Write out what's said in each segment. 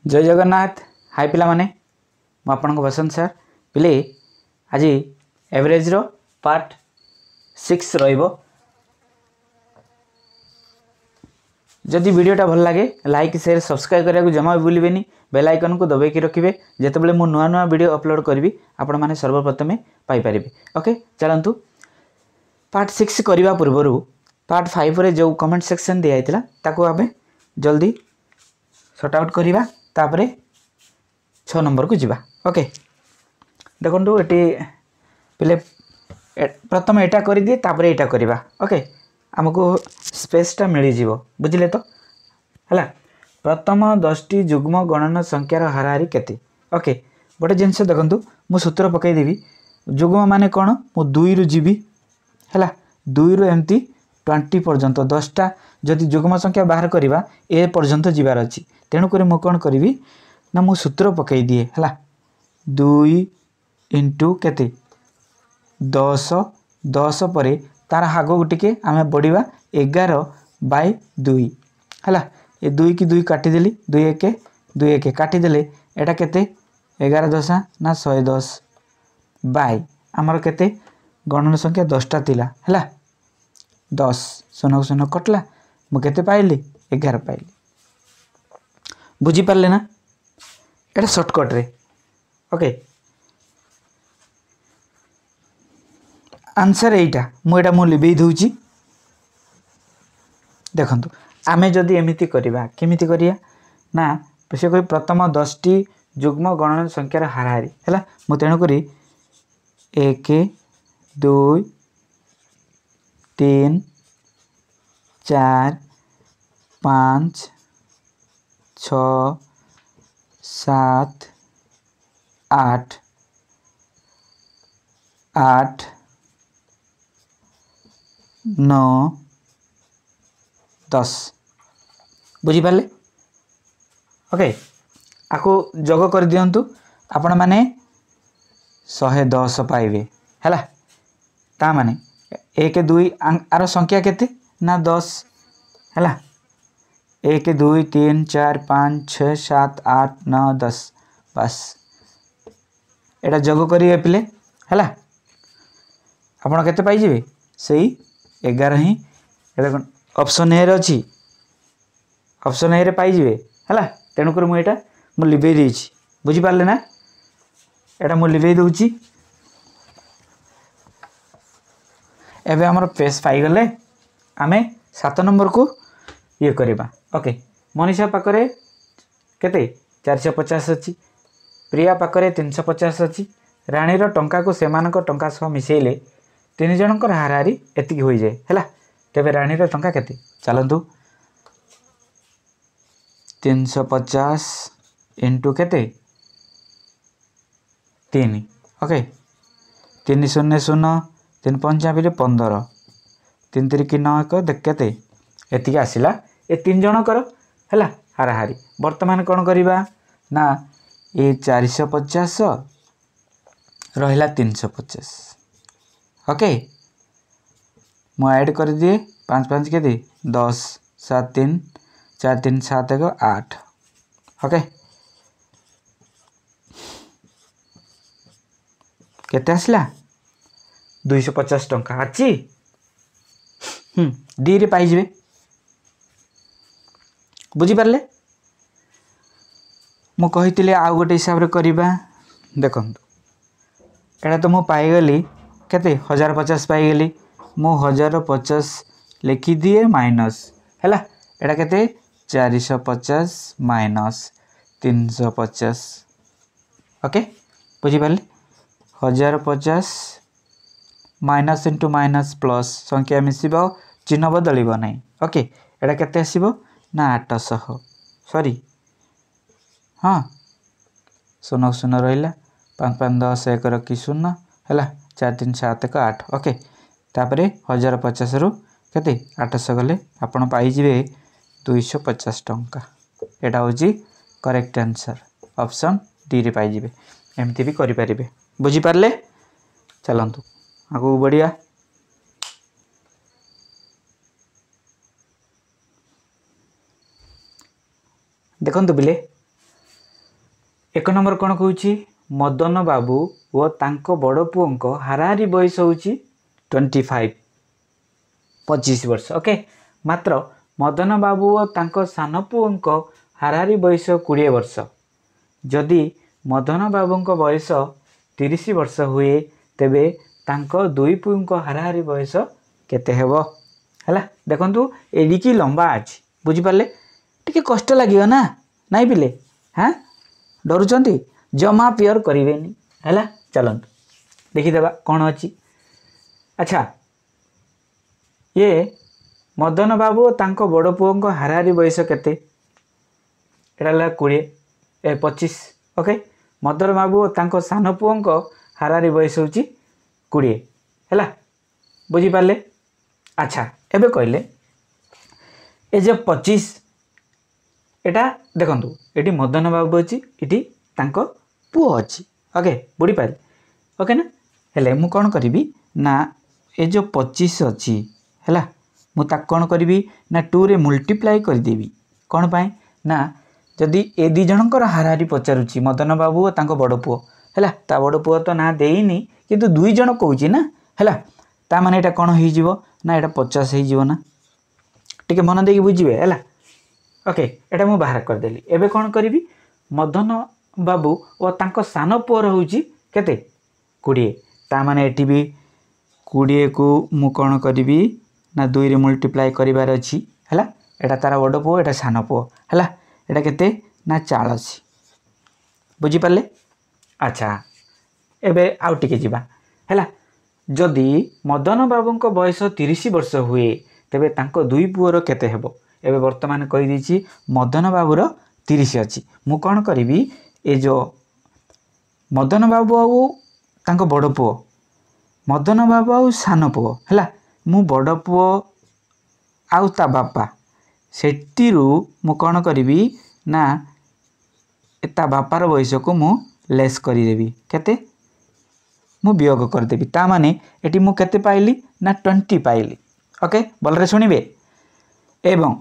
जय जगन्नाथ। हाय पिला माने मु आपनको बसंत सर पिले आज एवरेज रो पार्ट 6 रहिबो। जदि वीडियोटा भल लगे लाइक शेयर सब्सक्राइब करिया को जमा भी भूलिबेनी। बेल आइकन को दबाई रखिए जेतेबेले मु नुआ नुआ वीडियो अपलोड करी आपण माने सर्वप्रथमे पाई परिबे। ओके चलंतु पार्ट 6 करबा पूर्वरु पार्ट 5 रे जो कमेंट सेक्शन दिया आइतला ताको आबे जल्दी सॉर्ट आउट करिबा तापरे 6 नंबर को जीवा। ओके देखंतु एटी पहले प्रथम एटा करि दिए तापरे एटा करिबा। ओके हमको स्पेसटा मिली जीवो बुझिले तो हला। प्रथम 10टी युग्म गणन संख्यार हाराहारी केते। ओके गोटे जिनस देखंतु मु सूत्र पकाई देबी। युग्म माने कोन मु 2 रु जीवी हला 2 रु एमती 20 पर्यंत 10टा जदि युग्म संख्या बाहर करिबा ए पर्यंत जीवार अछि। तेनु करी मु कोन करिवि ना मु सूत्र पकाई दिए हला 2 इंटू केते 10 10 परे तार हागो टिके आमे बढ़िबा 11/2 हला। ए 2 की 2 काटी देली 2 1 2 1 काटी देले एटा केते 11 10 ना 110 बाय हमर केते गणन संख्या 10टा थिला हला 10 शून्य शून्य कटला मु केते पाइली 11 पाइली। बुझी पारले ना एटा शॉर्टकट रे। ओके आंसर एटा मु लिबे दउची देखंतु। आमे जदि एमिति करिबा केमिति करिया ना से कोई प्रथम 10टी युग्म गणन संख्यार हाराहारी हला मु तेनु करी 1 2 3 4 5 6 7 8 8 9 10 बुझी पाले। ओके आको जोग कर दियंतु आपण माने 110 पाइबे हला। ता माने 1 2 आरो संख्या केते ना 10 हला 1 2 3 4 5 6 7 8 9 10 बस एटा जोग करिए पिले हला आपण केते पाई जिवे सेही 11 ही एटा ऑप्शन ए रे अछि। ऑप्शन ए रे पाई जिवे हला तेनु कर मु एटा मु लिबे देछि बुझी पारले ना एटा मु लिबे दउछि। एबे हमर पेज पाई गले आमे 7 नंबर को ये करबा। ओके मनीषा पाकरे केते 450 अछि, प्रिया पाकरे 350 अछि, रानी रो टंका को सेमान को टंका सह मिसेले तीन जनकर हाराहारी एतिकी होई जाय हला। तेबे रानी रो टंका केते चलंतु 350 इंटू केते 3 ओके 3 0 0 3 5 बिले 15 3 3 की 9 1 देख केते एतिकी आसिला ए तीन जनकर हला हाराहारी। वर्तमान कोन करिबा ना ए 450 रहिला 350 ओके मु ऐड कर दिए 5 5 के 10 7 3 4 3 7 1 8 ओके केते आसला 250 टंका अछि। डी रे पाई जिवे बुझी पारले। मु कहितिले आ गोटे हिसाब रे करिबा देखंतु एटा तो मु पाई गली केते 1050 पाई गली मु 1050 लिखि दिए माइनस हैला एटा केते 450 माइनस 350 ओके बुझी Parle 1050 minus into minus plus संख्या मिसिबो चिन्ह बदलिबो नै। ओके एटा केते आसीबो ना 800 सॉरी हाँ 0 0 रहिला 5 5 10 1 रखी 0 हैला 4 3 7 1 8 ओके तापरे 1050 रु केते 800 गले आपण पाई जिवे 250 टंका। एटा होजी करेक्ट आंसर ऑप्शन डी रे पाई जिवे एमती भी करि परिबे बुझी पारले। चलंतु आगु बढ़िया देखंतु बिले एक नंबर कौन कहूँ मदन बाबू ओ तांको बड़ पुओं हाराहारी बयस हूँ 25 25 वर्ष। ओके मात्र मदन बाबू ओ तांको सान पुओं हाराहारी बयस 20 वर्ष। जदि मदन बाबू बयस 30 वर्ष हुए तेबे तांको दुई पुओं हाराहारी बयस केते हेबो हैला। देखंतु एडिकी लंबा अछि बुझिपारे टिके कष्ट लगे ना नाई पिले हाँ डरुचंती जमा पियर करेनि हैला। चलत देखीदेवा कौन अच्छी। अच्छा ये मदन बाबू तांको बड़ पुओं हाराहारी बयस केते एटा 25। ओके मदन बाबू तांको सान पुओं हाराहारी बयस हूँ 20 हैला बुझिपारे। अच्छा एबे कहले ए जो 25 एटा देखंतु एटी मदन बाबू अच्छी इटी तांको पुओ अच्छी। ओके बुझी पारे ओके ना हेले मु कौन करी ना ए जो 25 अच्छी हैला मु ता कौन करी ना 2 रे मल्टीप्लाई करदेवी कौन पाए ना जदि ए दी जनकर हाराहारी पचारुची मदन बाबू और तांको बड़ पुओ हैला ता बड़ पुओ तो ना देइनी किंतु दुई जन कहूची ना हैला ता माने एटा कौन हो जीवो ना एटा 50 हो जीवो ना टिके मन देकी बुझिबे हैला। ओके एटा मु बाहर कर देली। एबे कौन करी मदन बाबू और तांको सान पुओर होउची केते 20 ता माने एटी भी 20 को मु कौन करी ना 2 रे मल्टीप्लाई करिवार अछि हैला। एटा तार बड़ पुओ एटा सान पुओ हैला एटा केते ना 40 बुझी पाले। अच्छा एबे आउ टिके जिबा हैला। जदि मदन बाबू बयस 30 वर्ष हुए तेबे तांको दुई पुओर केते हेबो। एबे वर्तमान कहि दिछि मदन बाबूर 30 अछि मु कौन करी ए जो मदन बाबू आउ तांको बड़ पुओ मदन बाबू आउ सान पुओ हैला मु बड़ पुओ आउ ता बापा सेटिरु मु कौन करी ना ता बापार बयस को मु लेस करदेवी केते मु वियोग करदेवी ता माने एटी मु केते पाइली ना 20 पाइली। ओके भलरे शुणिबे। एवं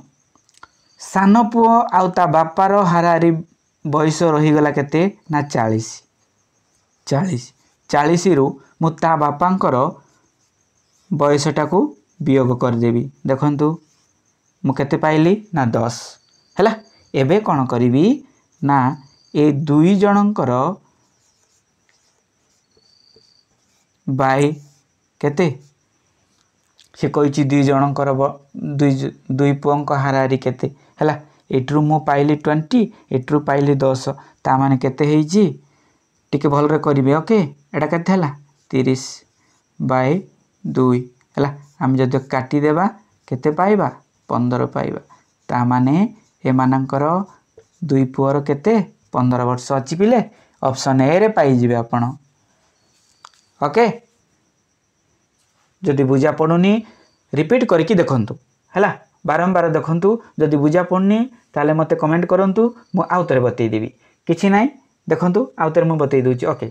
सान पुओ आउ ता बापार हाराहारी बयस रहीगला केते ना 40 40 रु मु ता बापांकर बयसटा को वियोग करदेवी देखंतु मु केते पाइली ना 10 हैला। एबे कौन करी ना ए दुई जनकर बाई केते से कही दुई जनकर दुई पुओं हाराहारी केते हैला। एट्रु मु पाइली 20 एट्रु पाइली 10 ता माने केते हेइची टिके भलरे करिवे। ओके एटा केते हैला 30 बाय 2 हैला। हम जदि काटी देबा केते पाइबा 15 पाइबा ता माने ए मानकर दुई पुओर केते 15 वर्ष अच्छी पिले ऑप्शन ए रे पाई जिवे आपण। ओके जदि बुझा पड़ुनी रिपीट करके देखंतु हैला बारंबार देखंतु जदि बुझा पड़नी ताले मते कमेंट करंतु मु आउतरे बतई देबी किछि नाही देखंतु आउतरे मु बतई दोची। ओके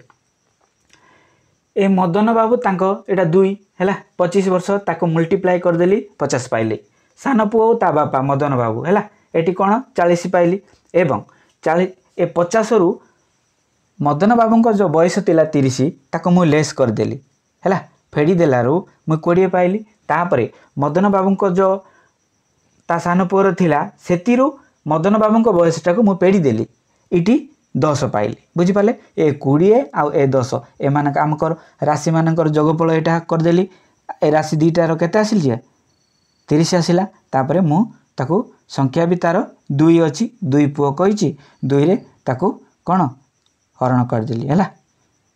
ए मदन बाबू तांको एटा 2 हैला 25 वर्ष ताको मल्टीप्लाई कर देली 50 पाइले सान पुओ ता बापा मदन बाबू हैला एटी कोन 40 पाइली एवं 40 ए 50 रु मदन बाबू जो बयस थिला 30 ताको मु लेस कर देली हैला फेडी देलारू मु 20 पाइली तापरे मदन बाबू जो ता सान पुओर थिला सेतिरु मदन बाबू बयसटा को मु पेडी देली इटी 10 पाइली बुझी पाले। ए 20 आउ ए 10 ए मानक आमकर राशि मानकर जोगफल एटा कर देली ए राशि दीटार केते आसिल जे 30 आसिला तापरे मु ताको संख्या भी तार 2 अछि 2 पुओ कहिची 2 रे ताको कोन हरण कर देली हैला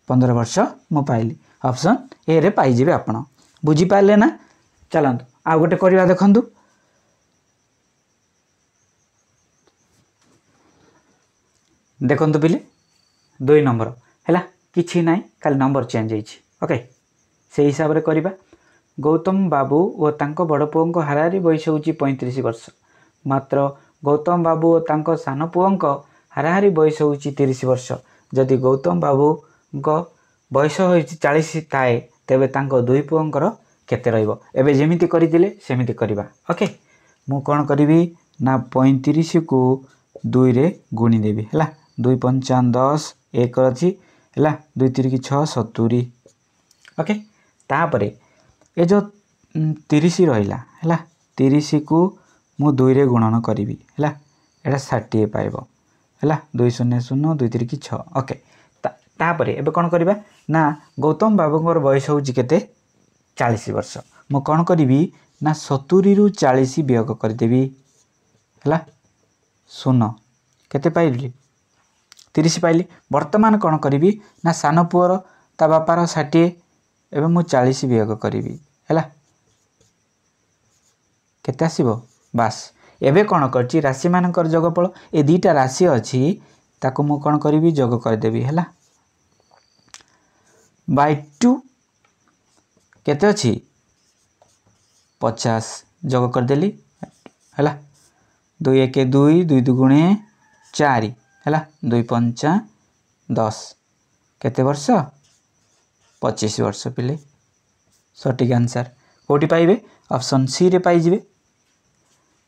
15 वर्ष मु पाइली ऑप्शन ए रे पाई जिवे आपण बुझी पाले ना। चलंतु आ गोटे करबा देखंतु देखंतु पिले 2 नंबर हैला किछि नाही खाली नंबर चेंज होईछि। ओके से हिसाब रे करबा गौतम बाबू और तांको बड़ पुओं हाराहारी बयस होची 35 वर्ष मात्र गौतम बाबू और तांको सान पुओं हाराहारी बयस होची 30 वर्ष। जदि गौतम बाबू बयस होची 40 थाए तेबे तांको दुई पुओंकर केते रहइबो एबे जेमिति करिदिले सेमिति करबा। ओके मु कोन करबी ना 35 को 2 रे गुणी देबी हैला 2 5 10 1 अच्छी है 2 3 6 70 ओके तापर ये जो 30 रहा है 30 को मु 2 रे गुणन करी है एटा 60 पाइब है 2 0 0 2 3 6 ओके तापर एबे कौन करबा ना गौतम बाबूंर बयस होची केते 40 वर्ष मु कौन करी ना 70 रु 40 वियोग करदेवी है शून केते पाइली 30 पाइली वर्तमान कौन करी ना सान पुअर ता बापार 60 एवं मु 40 वियोग करी है केते आसीबो बास एबे कौन करची राशि मानकर जोगफल ए दुईटा राशि अच्छी ताको मु कौन करी जोग करदेवी है बाय 2 केते अच्छी 50 जोग करदेली है 2 1 2 2 2 गुणे 4 है 2 5 10 केते वर्ष 25 वर्ष पिले सटीक आंसर कोटी पाइबे ऑप्शन सी रे पाइजिबे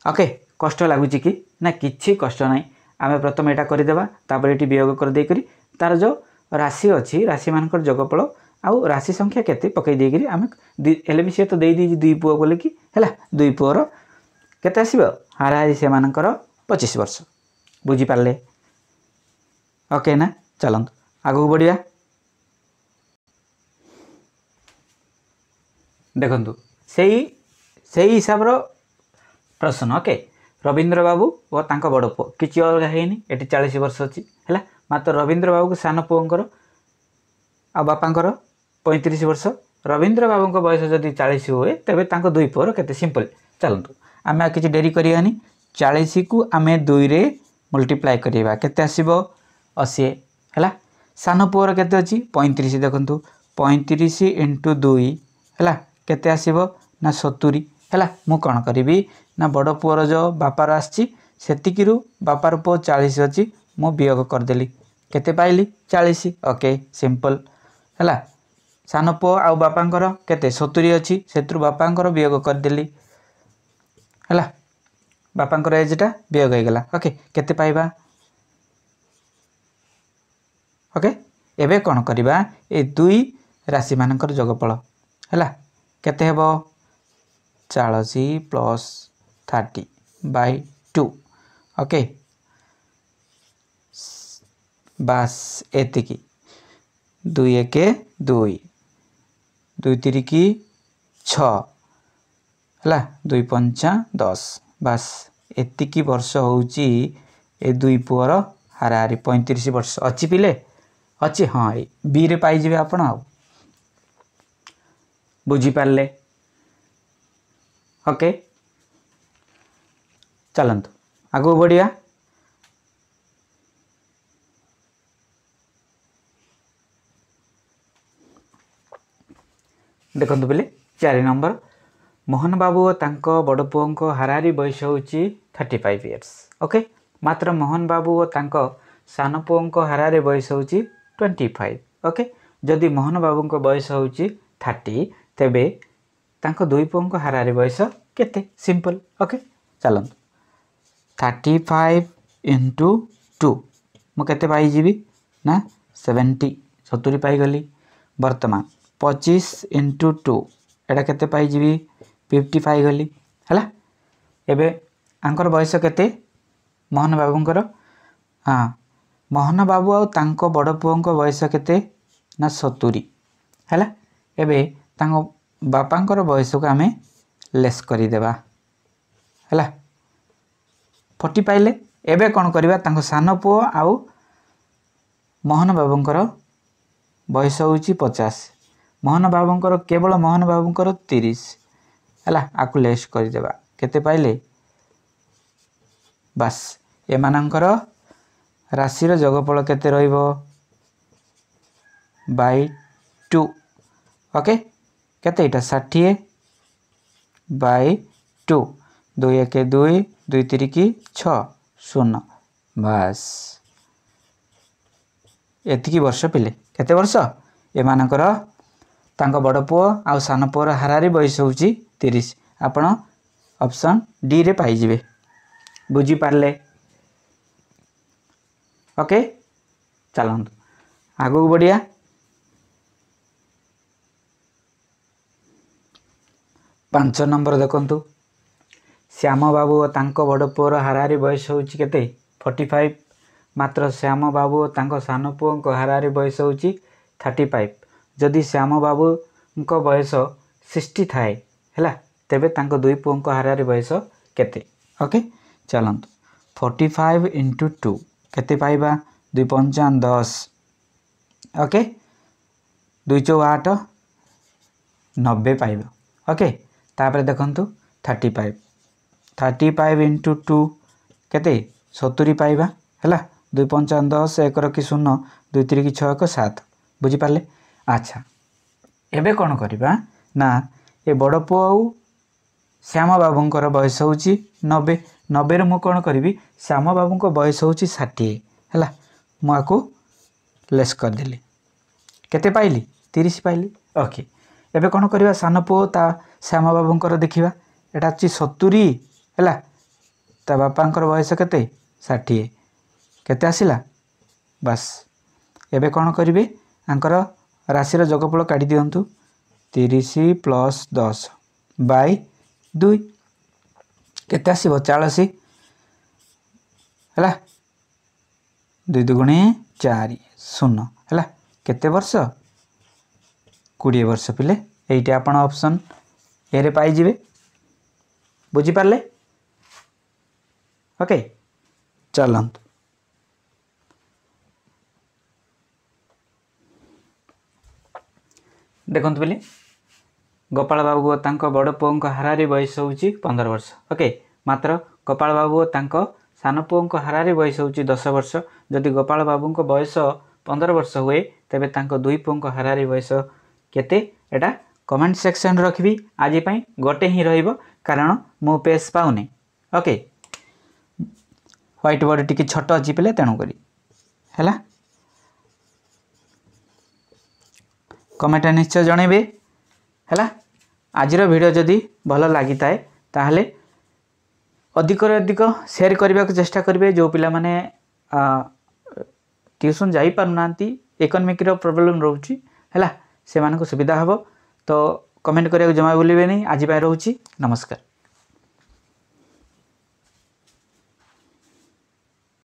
ओके कष्ट लगुच कि ना किछि कष्ट ना आम प्रथम यहाँ करदेवा तापर ये वियोग कर देकरी तार जो राशि अच्छी राशि मानकर जोगफल आउ राशि संख्या केते पकई देकरी आम एले भी सी तो दे दी 2 पुओ बोले कि है 2 पुओर केते आसीबो हाराहारी से मानकर 25 वर्ष बुझी पारले ओके ना चलंतु आगु बढ़िया देखंतु सही हिसाब रो प्रश्न ओके रवींद्र बाबू और तांको बड़ पुओ किछि अलग हैनी एटी 40 वर्ष अच्छी है मात्र रवींद्र बाबू को सान पुओंकर आ बापांकर 35 वर्ष रवींद्र बाबू को बयस जदि 40 हुए तेबे तांको 2 पुओर केते सिंपल चलंतु आमे किछि डेरी करियानी 40 को आमे 2 रे मल्टीप्लाई करिबा केते आसीबो 80 है सान पुओर केते अछि 35 देखंतु 35 × 2 है केते आसीबो ना 70 है मु कौन करी ना बड़ पुअर जो बापार आसती बापार पुओ 40 अच्छी मु वियोग करदेली केते पाइली 40 ओके सिंपल है सान पुओ आउ बापांकर केते 70 अच्छी से बापांकर वियोग करदेली है बापांकर एजटा वियोग हो गला ओके केते पाइबा ओके एबे कौन करबा ए 2 राशि मानकर जोगफल है केते हेबो 40 प्लस 30 बाय 2 ओके बास एतिकी 2 1 2 2 3 की 6 है 2 5 10 बास एतिकी वर्ष होउची ए 2 पुअर हाराहारी 35 वर्ष अच्छी पिले अच्छी हाँ बी रे पाइजिबे आपण आ बुझी पारले ओके चलंतु आगु बढ़िया देखंतु बेले 4 नंबर मोहन बाबू और तांको बड़ पुओं हाराहारी बयस होउची 35 इयर्स ओके मात्र मोहन बाबू और तांको सान पुओं हाराहारी बयस होउची 25 ओके जदि मोहन बाबू को बयस होउची 30 तेबे तांको 2 पुओं हाराहारी बयस केते सिंपल ओके चलंतु 35 × 2 मु केते पाई जीवी ना 70 पाई गली वर्तमान 25 × 2 एटा केते पाई जीवी 50 पाई गली है एबे आंकर बयस केते मोहन बाबूंकर हाँ मोहन बाबू आ तांको बड़ पुओं बयस केते ना 70 है एबे तांको बापांकर बयस को आमे लेस करी देबा है 40 पाइले एबे कौन करबा तांको सान पुओ आउ मोहन बाबूंकर बयस होउची 50 मोहन बाबूंकर केवल मोहन बाबूंकर 30 है आकु लेस कर देबा केते पाइले बास एमानंकर राशि जोगफल केते रहिबो बाय 2 ओके केते इटा 60 बाय 2 2 1 2 2 3 की 6 0 बास एतिकी वर्ष पिले केते वर्ष एमानकर तांको बड़ पुओ आउ सान पुओर हाराहारी बयस होउची 30 आपण ऑप्शन डी रे पाई जिवे बुझी पारले ओके चलतु आगू बढ़िया 5 नंबर देखंतु श्याम बाबू और तांको बड़ पुओर हाराहारी बयस होउची केते 45 मात्र श्याम बाबू और तांको सान पुओ हाराहारी बयस होउची 35 जदि श्याम बाबू को बयस 60 थाए हैला तेबे तांको दुई पुओ हाराहारी बयस केते ओके चलंतु 45 × 2 केते पाइबा 2 5 10 ओके 2 4 8 90 पाइबा ओके तापर देखंतु 35 × 2 केते 70 पाइबा हैला 2 5 10 1 रखी 0 2 3 6 1 7 बुझी पारले। अच्छा एबे कोन करिबा ना ए बड़ पुओ श्याम बाबूंकर बयस होउची 90 90 रे मु कोन करिवि श्याम बाबूंको बयस होउची 60 हैला मु आको लेस कर देली केते पाइली 30 पाइली ओके एबे कोन करिवा सान पुओ ता श्याम बाबूंकर देखिबा एटा अछि 70 हैला ता बापांकर बयस केते 60 केते आसिला बस एबे कोन करिवे आंकर राशि रो जोगफल काढी दियंतु 30 + 10 बाय 2 केते आसीबो 40 हैला 2 दुगुणे 4 0 हैला केते वर्ष 20 वर्ष पिले एइटे आपण ऑप्शन ए रे पाई जिवे बुझी पारले ओके चलंतु देखंतु पिले गोपाल बाबू और तांको बड़ पुओ हाराहारी बयस होउची 15 वर्ष ओके मात्र गोपाल बाबू और तांको सान पुओ हाराहारी बयस होउची 10 वर्ष जदि गोपाल बाबू को बयस 15 वर्ष हुए तेबे तांको दुई पुओ हाराहारी बयस केते एटा कमेंट सेक्शन रखबी आज पई गोटे ही रहइबो कारण मो पेज पाउने ओके व्हाइट बोर्ड टिके छोट अछि पेले तेणु करी हैला कमेंट निश्चय जणेबे हैला आज वीडियो जदि भल लगी थाए ताहले अधिक अधिक शेयर करने को चेष्टा करेंगे जो पिला माने ट्यूशन जाई पारुनांती इकोनॉमिक रो प्रॉब्लम रोची हैला से मानको सुविधा हबो तो कमेंट करिया जमा भूलिबे नहीं आज बाय रहूची नमस्कार।